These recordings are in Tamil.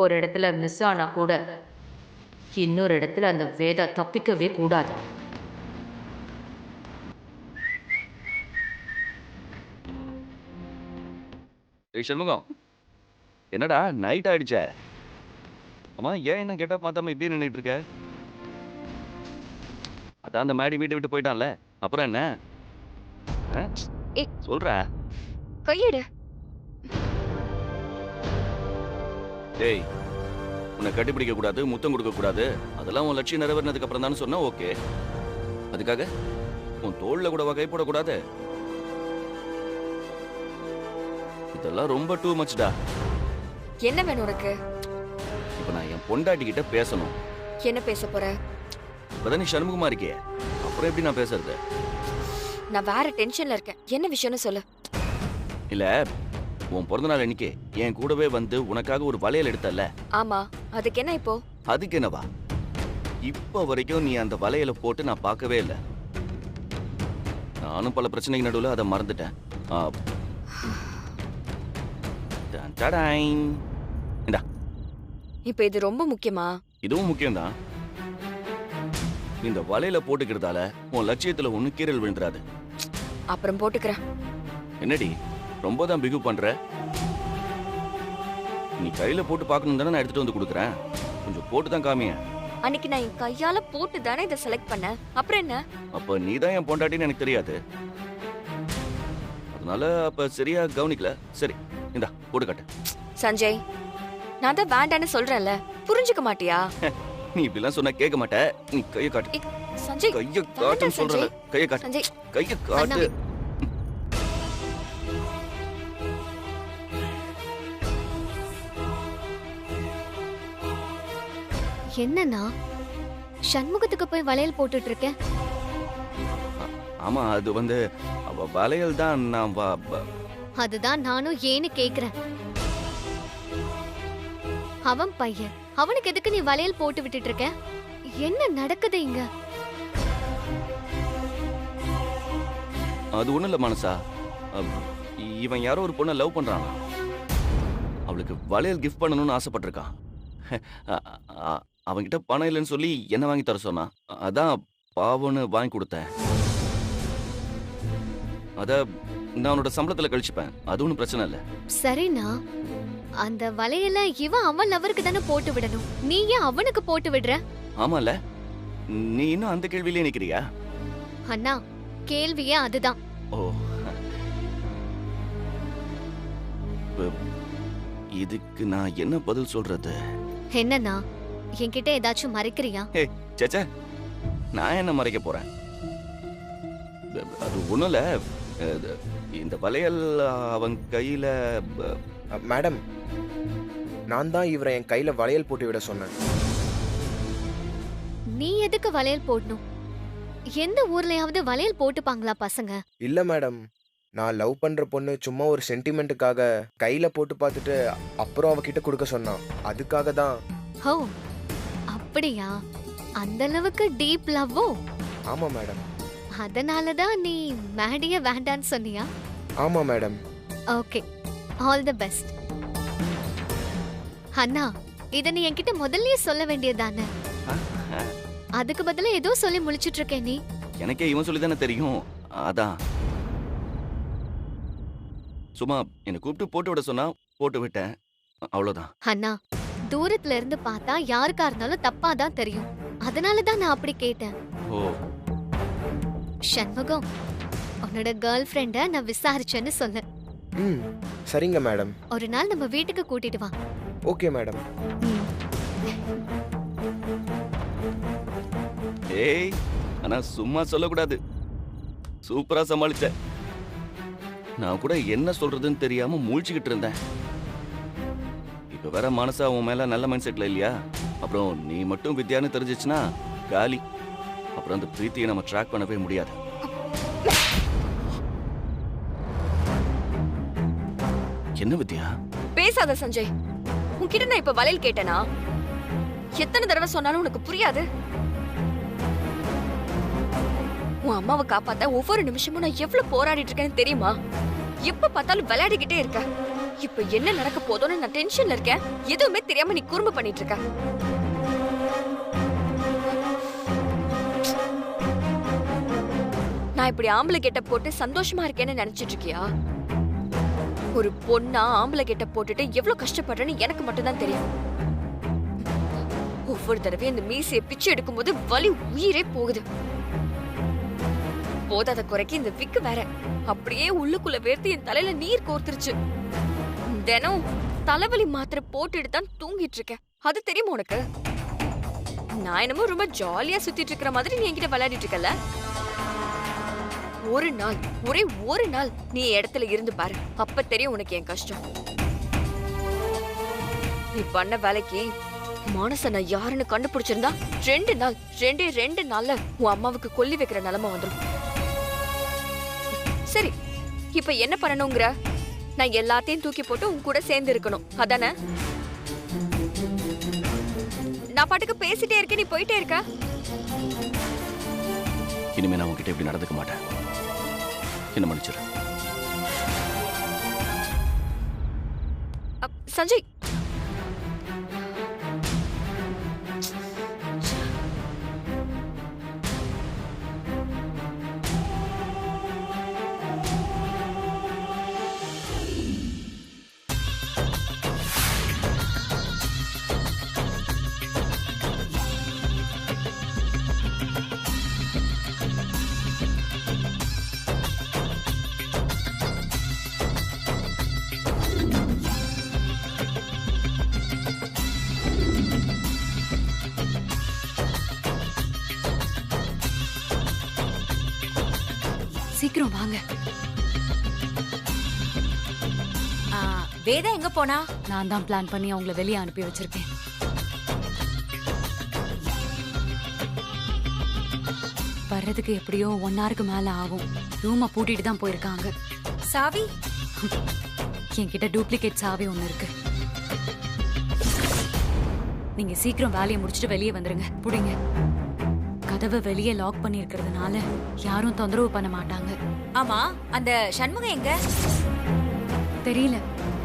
ஒரு இடத்துல மிஸ் ஆனா கூட இன்னொரு இடத்துல அந்த வேதா தப்பிக்கவே கூடாது. ஏய் சண்முகம், என்னடா நைட் ஆயிடுச்சே. ஆமா, ஏன் என்ன கேட்டா பார்த்தாம இப்படியே நின்னுட்டு இருக்க? அதான் அந்த மாடி வீட்டை விட்டு போயிட்டான்ல, அப்புறம் என்ன? ஆ? ஏய், சொல்றா. கையெடு. டேய், உன்னை கட்டிப்பிடிக்க கூடாது, முத்தம் கொடுக்க கூடாது, அதெல்லாம் உன் லட்சியம் நிறைவேறினதுக்கு அப்புறம் தானே சொன்னா ஓகே. அதுக்காக உன் தோள்ல கூடவா கை போடக்கூடாது? இதெல்லாம் ரொம்ப டூ மச்டா. என்ன வேணும் உனக்கு? இப்ப நான் என் பொண்டாட்டி கிட்ட பேசணும். என்ன பேச போற? இப்பதான் நீ சண்முகமா இருக்கியே, அப்புறம் எப்படி நான் பேசுறது? நான் வேற டென்ஷன்ல இருக்கேன். என்ன விஷயம்னு சொல்லு. இல்ல, உன் பிறந்த நாள் அன்னைக்கு என் கூடவே வந்து உனக்காக ஒரு வளையல் எடுத்தல்ல, ஆமா, அதுக்கு என்ன இப்போ? அதுக்கு என்னவா? இப்ப வரைக்கும் நீ அந்த வளையலை போட்டு நான் பார்க்கவே இல்லை. நானும் பல பிரச்சனைக்கு நடுவில் அதை மறந்துட்டேன். ஆ. டன் டடைன். இந்தா, இப்போ இது ரொம்ப முக்கியமா? இதுவும் முக்கியம்தான். இந்த வளையல போட்டுக்கிறதால உன் லட்சியத்துல ஒண்ணு கீறல் விழுந்துராது. அப்புறம் போட்டுக்கிறேன். என்னடி ரொம்ப தான் பிகு பண்ற? நீ கையில போட்டு பார்க்கணும் தானே நான் எடுத்துட்டு வந்து கொடுக்குறேன். கொஞ்சம் போட்டு தான் காமிய. அன்னைக்கு நான் என் கையால போட்டு தானே இதை செலக்ட் பண்ணேன். அப்புறம் என்ன? அப்ப நீ தான் என் பொண்டாட்டின்னு எனக்கு தெரியாது. அதனால அப்ப சரியா கவனிக்கல. சரி, இந்தா போட்டு காட்டு. சஞ்சய், நான் தான் வேண்டான்னு சொல்றேன்ல, புரிஞ்சுக்க மாட்டியா? நீ இப்படிலாம் சொன்னா கேட்க மாட்ட. நீ கைய காட்டு. ஏய், சஞ்சய், கைய காட்டுன்னு சொல்றல. கைய காட்டு. சஞ்சய், கைய காட்டு. என்னன்னா சண்முகத்துக்கு போய் வளையல் போட்டுட்டு இருக்க? ஆமா, அது வந்து அவ வளையல் தான். நான் அதுதான் நானும் ஏன்னு கேக்குறேன். அவன் பையன், அவனுக்கு எதுக்கு நீ வளையல் போட்டு விட்டுட்டு இருக்க? என்ன நடக்குது இங்க? அது ஒண்ணும் இல்ல மனசா. இவன் யாரோ ஒரு பொண்ணை லவ் பண்றானா. அவளுக்கு வளையல் கிஃப்ட் பண்ணணும்னு ஆசைப்பட்டிருக்கான். அவன்கிட்ட பணம் இல்லைன்னு சொல்லி என்ன வாங்கி தர சொன்னான். அதான் பாவம்னு வாங்கி கொடுத்தேன். அத நான் அவனோட சம்பளத்துல கழிச்சுப்பேன். அது ஒன்றும் பிரச்சனை இல்லை. சரிண்ணா, அந்த வளையல இவன் அவன் லவருக்கு தானே போட்டு விடணும். நீ ஏன் அவனுக்கு போட்டு விடுற? ஆமால, நீ இன்னும் அந்த கேள்வியிலே நிக்கிறியா? அண்ணா, கேள்வியே அதுதான். ஓ, இதுக்கு நான் என்ன பதில் சொல்றது? என்னண்ணா, என்கிட்ட ஏதாச்சும் மறைக்கிறியா? சேச்சே, நான் என்ன மறைக்க போறேன்? அது ஒண்ணும் இல்ல. இந்த வளையல் அவன் கையில. மேடம், நான் தான் இவரை என் கையில வளையல் போட்டு விட சொன்னேன். நீ எதுக்கு வளையல் போடணும்? எந்த ஊர்லயாவது வளையல் போட்டுப்பாங்களா பசங்க? இல்ல மேடம், நான் லவ் பண்ற பொண்ணு சும்மா ஒரு சென்டிமெண்ட்டுக்காக கையில போட்டு பார்த்துட்டு அப்புறம் அவகிட்ட கொடுக்க சொன்னான். அதுக்காக தான். ஹோ, அப்படியா? அந்த அளவுக்கு டீப் லவ்வோ? ஆமா மேடம். அதனாலதான் நீ மேடிய வேண்டான்னு சொன்னியா? ஆமா madam. Okay, all the best. அண்ணா, இத நீ என்கிட்ட முதல்லயே சொல்ல வேண்டியதானே? அதுக்கு பதிலா ஏதோ சொல்லி முழிச்சிட்டு இருக்கே நீ. எனக்கே இவன் சொல்லி தானே தெரியும். அதான் சும்மா என்னை கூப்பிட்டு போட்டு விட சொன்னா போட்டு விட்டேன், அவ்வளவுதான். அண்ணா, தூரத்துல இருந்து பார்த்தா யாருக்கா இருந்தாலும் தப்பா தான் தெரியும். அதனாலதான் நான் அப்படி கேட்டேன். ஓ, சண்முகம், உன்னோட கேர்ள் ஃப்ரெண்ட நான் விசாரிச்சேன்னு சொல்லு. ம், சரிங்க மேடம். ஒரு நாள் நம்ம வீட்டுக்கு கூட்டிட்டு வா. Okay madam. ஏய், ஆனா சும்மா சொல்லக்கூடாது. சூப்பரா சமாளிச்ச. நான் கூட என்ன சொல்றதுன்னு தெரியாம முழிச்சுக்கிட்டு இருந்தேன். இப்ப வேற மனசா உன் மேல நல்ல மைண்ட் செட்ல இல்லையா? அப்புறம் நீ மட்டும் வித்யான்னு தெரிஞ்சிச்சுன்னா காலி. அப்புறம் அந்த பிரீத்தியை நம்ம ட்ராக் பண்ணவே முடியாது. என்ன வித்யா? பேசாத சஞ்சய். உன்கிட்ட நான் இப்ப வளையல் கேட்டேனா? எத்தனை தடவை சொன்னாலும் உனக்கு புரியாது. உன் அம்மாவை காப்பாத்த ஒவ்வொரு நிமிஷமும் நான் எவ்வளவு போராடிட்டு இருக்கேன்னு தெரியுமா? எப்ப பார்த்தாலும் விளையாடிக்கிட்டே இருக்க. இப்ப என்ன நடக்க போதோன்னு நான் டென்ஷன்ல இருக்கேன். எதுவுமே தெரியாம நீ குறும்பு பண்ணிட்டு இருக்க. நான் இப்படி ஆம்பளை கெட்ட போட்டு சந்தோஷமா இருக்கேன்னு நினைச்சிட்டு இருக்கியா? ஒரு பொண்ணா ஆம்பளை கெட்ட போட்டுட்டு எவ்வளவு கஷ்டப்படுறேன்னு எனக்கு மட்டும் தான் தெரியும். ஒவ்வொரு தடவையும் இந்த மீசையை பிச்சு எடுக்கும்போது வலி உயிரே போகுது. போதாத குறைக்கு இந்த விக்கு வேற அப்படியே உள்ளுக்குள்ள வேர்த்து என் தலையில நீர் கோர்த்துருச்சு. தினம் தலைவலி மாத்திரை போட்டுட்டு தான் தூங்கிட்டு இருக்கேன். அது தெரியுமா உனக்கு? நான் என்னமோ ரொம்ப ஜாலியா சுத்திட்டு இருக்கிற மாதிரி நீ என்கிட்ட விளையாடிட்டு இருக்கல. ஒரு நாள், ஒரே ஒரு நாள் நீ இடத்துல இருந்து பாரு, அப்ப தெரியும் உனக்கு என் கஷ்டம். நீ பண்ண வேலைக்கு மானச நான் யாருன்னு கண்டுபிடிச்சிருந்தா 2 நாள், 2 நாள்ல உன் அம்மாவுக்கு கொல்லி வைக்கிற நிலைமை வந்துடும். சரி, இப்ப என்ன பண்ணணுங்கிற? நான் எல்லாத்தையும் தூக்கி போட்டு உன் கூட சேர்ந்து இருக்கணும், அதானே? நான் பாட்டுக்கு பேசிட்டே இருக்கேன், நீ போயிட்டே இருக்க. இனிமே நான் உன்கிட்ட இப்படி நடந்துக்க மாட்டேன். என்ன மன்னிச்சிரு. சஞ்சய், சீக்கிரம் வாங்க. வேதா எங்க போனா? நான் தான் பிளான் பண்ணி அவங்கள வெளியே அனுப்பி வச்சிருக்கேன். வர்றதுக்கு எப்படியோ 1 ஹவருக்கு மேல ஆகும். ரூமை பூட்டிட்டு தான் போயிருக்காங்க. சாவி? என்கிட்ட டூப்ளிகேட் சாவி ஒண்ணு இருக்கு. நீங்க சீக்கிரம் வேலையை முடிச்சுட்டு வெளியே வந்துருங்க. புடிங்க. கதவை வெளியே லாக் பண்ணி இருக்கிறதுனால யாரும் தொந்தரவு பண்ண மாட்டாங்க. ஆமா, அந்த சண்முகம் எங்க? தெரியல.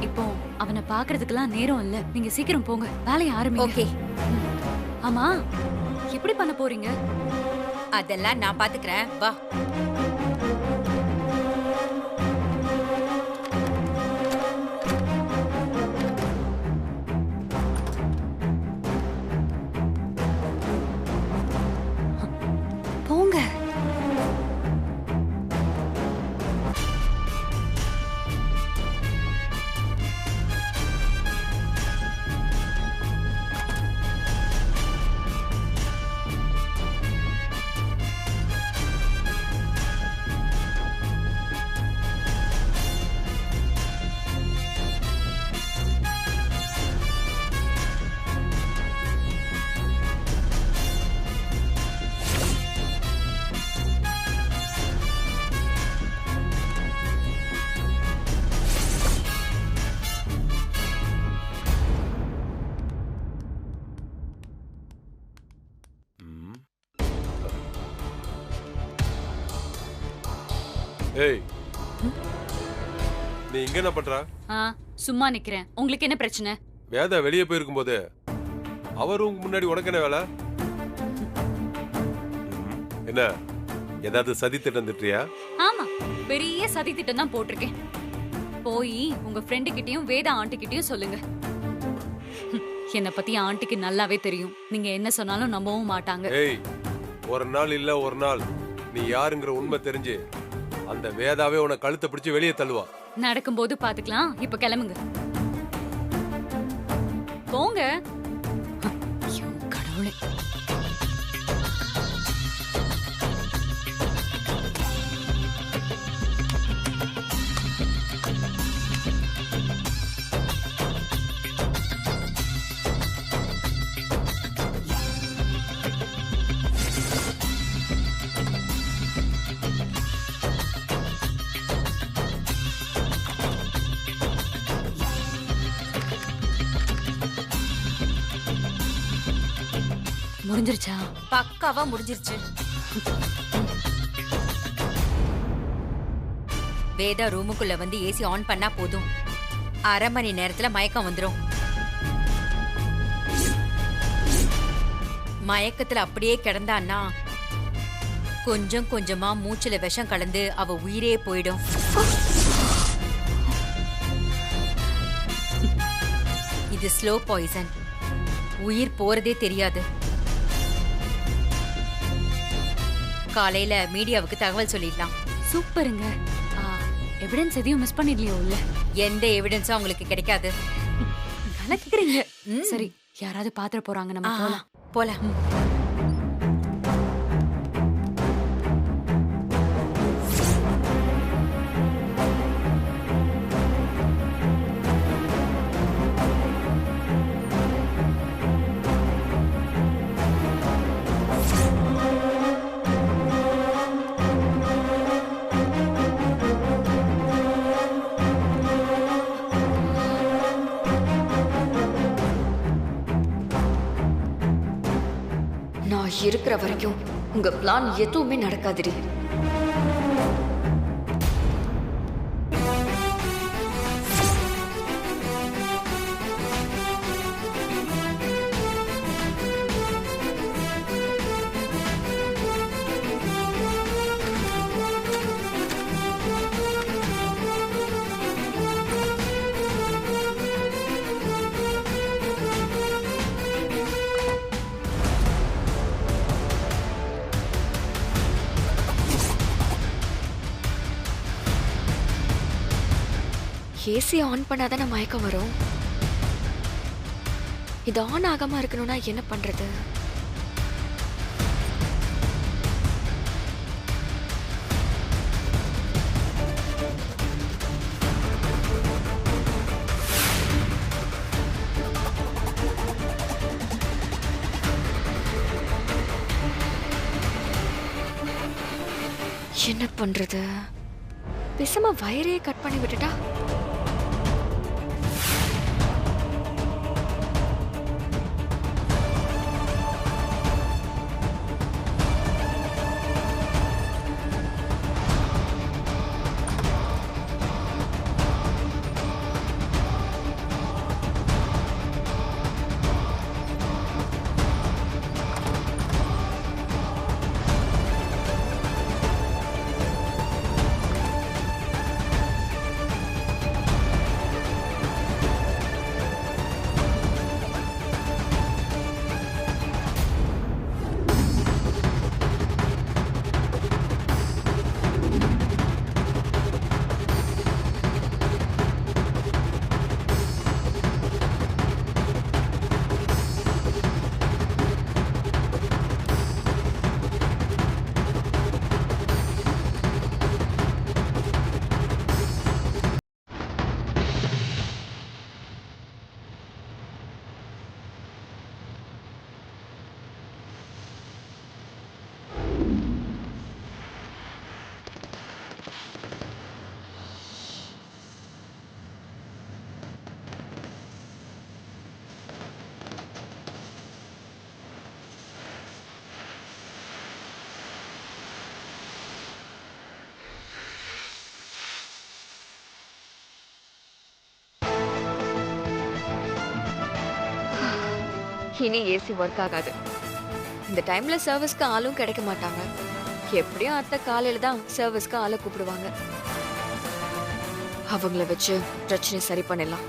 இப்போ அவனை பாக்குறதுக்கெல்லாம் நேரம் இல்ல. நீங்க சீக்கிரம் போங்க, வேலையை ஆரம்பிங்க. ஓகே. ஆமா, எப்படி பண்ண போறீங்க? அதெல்லாம் நான் பாத்துக்கிறேன், வா. போங்க. ஏய், நீ இங்க என்ன பண்ற? சும்மா நிக்கிறேன். உங்களுக்கு என்ன பிரச்சனை? வேதா வெளியே போயிருக்கும் போது அவரும் முன்னாடி உனக்கு என்ன வேலை? என்ன ஏதாவது சதி திட்டம் திட்டியா? ஆமா, பெரிய சதி திட்டம் தான் போட்டிருக்கேன். போய் உங்க ஃப்ரெண்டு கிட்டயும் வேதா ஆண்டி கிட்டயும் சொல்லுங்க. என்ன பத்தி ஆண்டிக்கு நல்லாவே தெரியும். நீங்க என்ன சொன்னாலும் நம்பவும் மாட்டாங்க. ஏய், ஒரு நாள் இல்ல ஒரு நாள் நீ யாருங்கிற உண்மை தெரிஞ்சு அந்த வேதாவே உன கழுத்தை பிடிச்சு வெளியே தள்ளுவா. நடக்கும்போது பாத்துக்கலாம். இப்ப கிளம்புங்க. போங்க. கடவுளே. முடிஞ்சிருச்சா? பக்காவா முடிஞ்சிருச்சு. வேதா ரூமுக்குள்ள வந்து ஏசி ஆன் பண்ணா போதும். அரை மணி நேரத்துல மயக்கம் வந்துரும். மயக்கத்துல அப்படியே கிடந்தான்னா கொஞ்சம் கொஞ்சமா மூச்சுல விஷம் கலந்து அவ உயிரே போயிடும். இது ஸ்லோ பாய்சன். உயிர் போறதே தெரியாது. காலையில மீடியாவுக்கு தகவல் சொல்லிடலாம். சூப்பருங்க. எவிடன்ஸ் எதையும் மிஸ் பண்ணிடலையோ இல்ல? எந்த எவிடன்ஸும் அவங்களுக்கு கிடைக்காது. கலக்குறீங்க. சரி, யாராவது பாத்திர போறாங்க, நம்ம போலாம். போலாம். நான் இருக்கிற வரைக்கும் உங்க பிளான் எதுவுமே நடக்காதுடி. ஏசி ஆன் பண்ணாதானே மயக்கம் வரும். இது ஆன் ஆகாம இருக்கணும்னா என்ன பண்றது? என்ன பண்றது? பேசாம வயரையே கட் பண்ணி விட்டுட்டா? இனி ஏசி ஒர்க் ஆகாது. இந்த டைம்ல சர்வீஸ்க்கு ஆளும் கிடைக்க மாட்டாங்க. எப்படியும் அத்தை காலையில தான் சர்வீஸ்க்கு ஆளை கூப்பிடுவாங்க. அவங்கள வச்சு பிரச்சனை சரி பண்ணிடலாம்.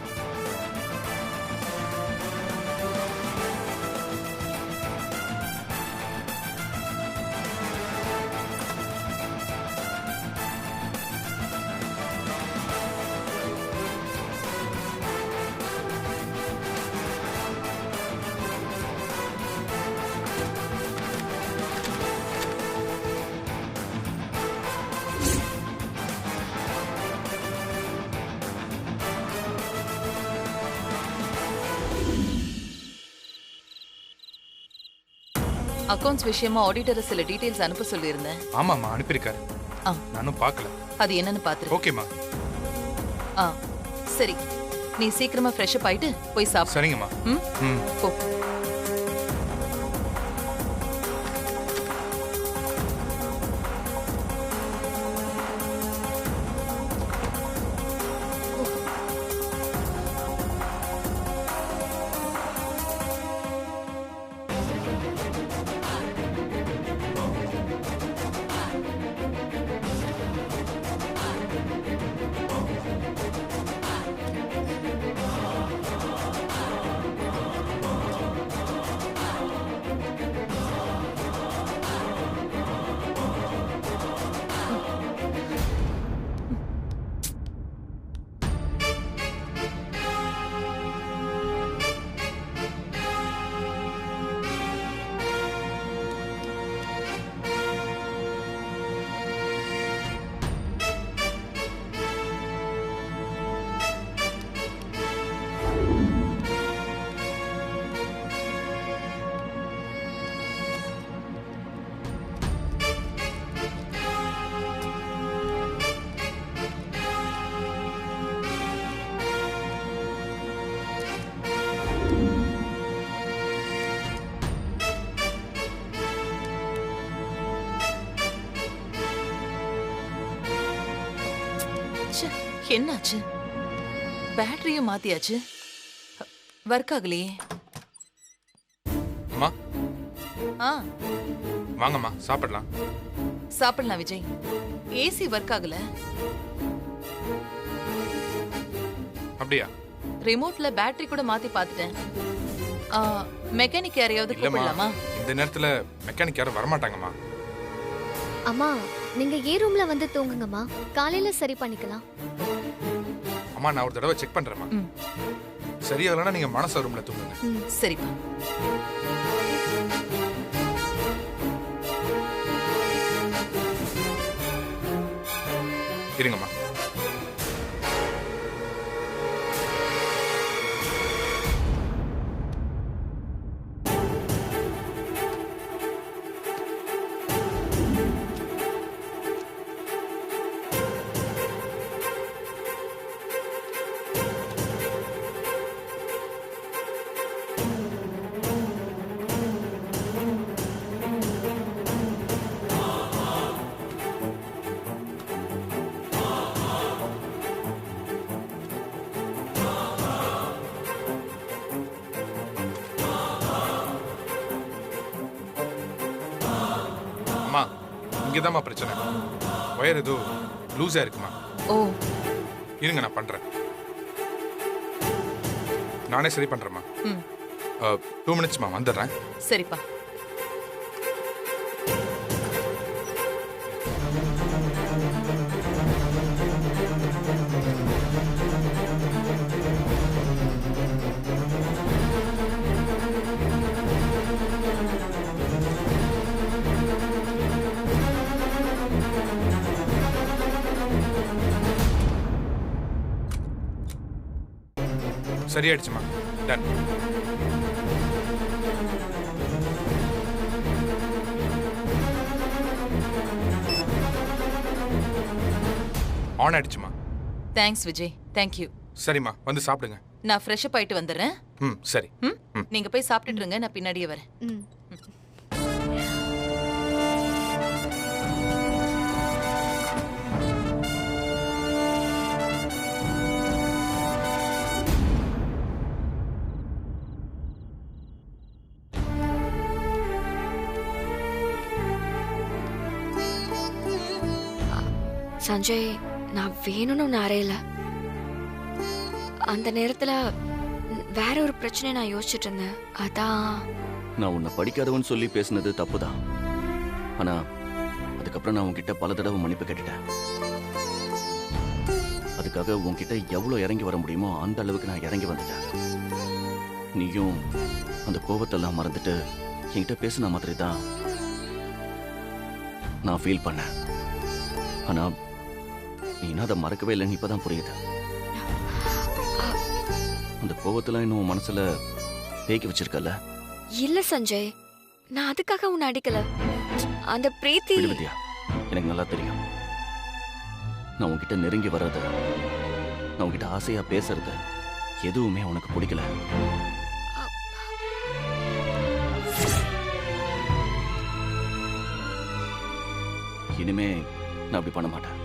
அக்கவுண்ட்ஸ் விஷயமா ஆடிட்டர் சில டீடைல்ஸ் அனுப்ப சொல்லியிருந்தேன். ஆமாம்மா, அனுப்பியிருக்காரு. நானும் பார்க்கல. அது என்னன்னு பாத்துரு. ஓகேம்மா. சரி, நீ சீக்கிரமா ஃப்ரெஷ் அப் ஆயிட்டு போய் சாப்பிடு. சரிங்கம்மா. போ. என்னாச்சு? பேட்டரியும் மாத்தியாச்சு, ஒர்க் ஆகலையே. அம்மா ஆ வாங்கம்மா சாப்பிடலாம். சாப்பிடலாம் விஜய். ஏசி ஒர்க் ஆகல. அப்படியா? ரிமோட்ல பேட்டரி கூட மாத்தி பார்த்துட்டேன். மெக்கானிக் யாரையாவது கூப்பிடலாமா? இந்த நேரத்துல மெக்கானிக் யாரும் வரமாட்டாங்கம்மா. அம்மா நீங்க ஏ ரூம்ல வந்து தூங்குங்கம்மா, காலையில சரி பண்ணிக்கலாம். அம்மா நான் ஒரு தடவை செக் பண்றேம்மா. சரியாகலன்னா நீங்க மனசு ரூம்ல தூங்குங்க. சரிப்பா. இருங்கம்மா. அம்மா இங்கதாம்மா பிரச்சனை. ஒயர் ஏதோ லூஸா இருக்குமா? ஓ இருங்க நான் பண்றேன். நானே சரி பண்றேம்மா. 2 மினிட்ஸ்மா வந்துடுறேன். சரிப்பா. சரியாயிடுச்சுமா. டன். ஆன் ஆயிடுச்சுமா. தேங்க்ஸ் விஜய். தேங்க்யூ. சரிம்மா வந்து சாப்பிடுங்க. நான் ஃப்ரெஷ் அப் ஆயிட்டு வந்துடுறேன். சரி. நீங்க போய் சாப்பிட்டுட்டு இருங்க, நான் பின்னாடியே வரேன். சஞ்சய், நான் வேணும்னு ஒன்று அறையில. அந்த நேரத்துல வேற ஒரு பிரச்சனை நான் யோசிச்சுட்டு இருந்தேன். அதான் நான் உன்னை படிக்காதவன்னு சொல்லி பேசினது தப்புதான். ஆனா அதுக்கப்புறம் நான் உன்கிட்ட பல தடவை மன்னிப்பு கேட்டுட்டேன். அதுக்காக உன்கிட்ட எவ்வளவு இறங்கி வர முடியுமோ அந்த அளவுக்கு நான் இறங்கி வந்துட்டேன். நீயும் அந்த கோபத்தெல்லாம் மறந்துட்டு என்கிட்ட பேசின மாதிரி தான் நான் ஃபீல் பண்ணேன். ஆனா நீ அதை மறக்கவே இல்லைன்னு இப்பதான் புரியுது. அந்த கோபத்துல இன்னும் மனசுல தேக்கி வச்சிருக்கல? இல்ல சஞ்சய், நான் அதுக்காக உன்னை அடிக்கல. அந்த பிரீத்தி வித்யா, எனக்கு நல்லா தெரியும். நான் உன்கிட்ட நெருங்கி வர்றது, நான் உன்கிட்ட ஆசையா பேசுறது எதுவுமே உனக்கு பிடிக்கல. இனிமே நான் அப்படி பண்ண மாட்டேன்.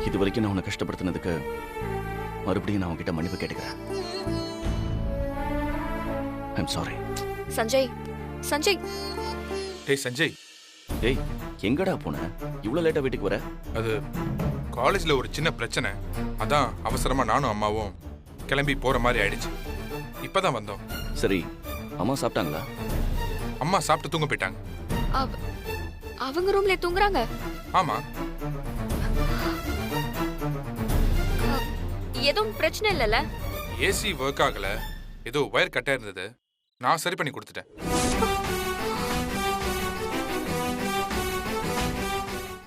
இது வரைக்கும் நான் உன்னை கஷ்டப்படுத்தினதுக்கு மறுபடியும் நான் உன்கிட்ட மன்னிப்பு கேட்டுக்கிறேன். I'm sorry. சஞ்சய், சஞ்சய். டேய் சஞ்சய். டேய், எங்கடா போன? இவ்வளவு லேட்டா வீட்டுக்கு வர? அது காலேஜ்ல ஒரு சின்ன பிரச்சனை. அதான் அவசரமா நானும் அம்மாவும் கிளம்பி போற மாதிரி ஆயிடுச்சு. இப்பதான் வந்தோம். சரி, அம்மா சாப்பிட்டாங்களா? அம்மா சாப்பிட்டு தூங்க போயிட்டாங்க. அவங்க ரூம்ல தூங்குறாங்க? ஆமா. எதுவும் பிரச்சனை இல்லல? ஏசி ஒர்க் ஆகல, ஏதோ ஒயர் கட்டா இருந்தது. நான் சரி பண்ணி கொடுத்துட்டேன்.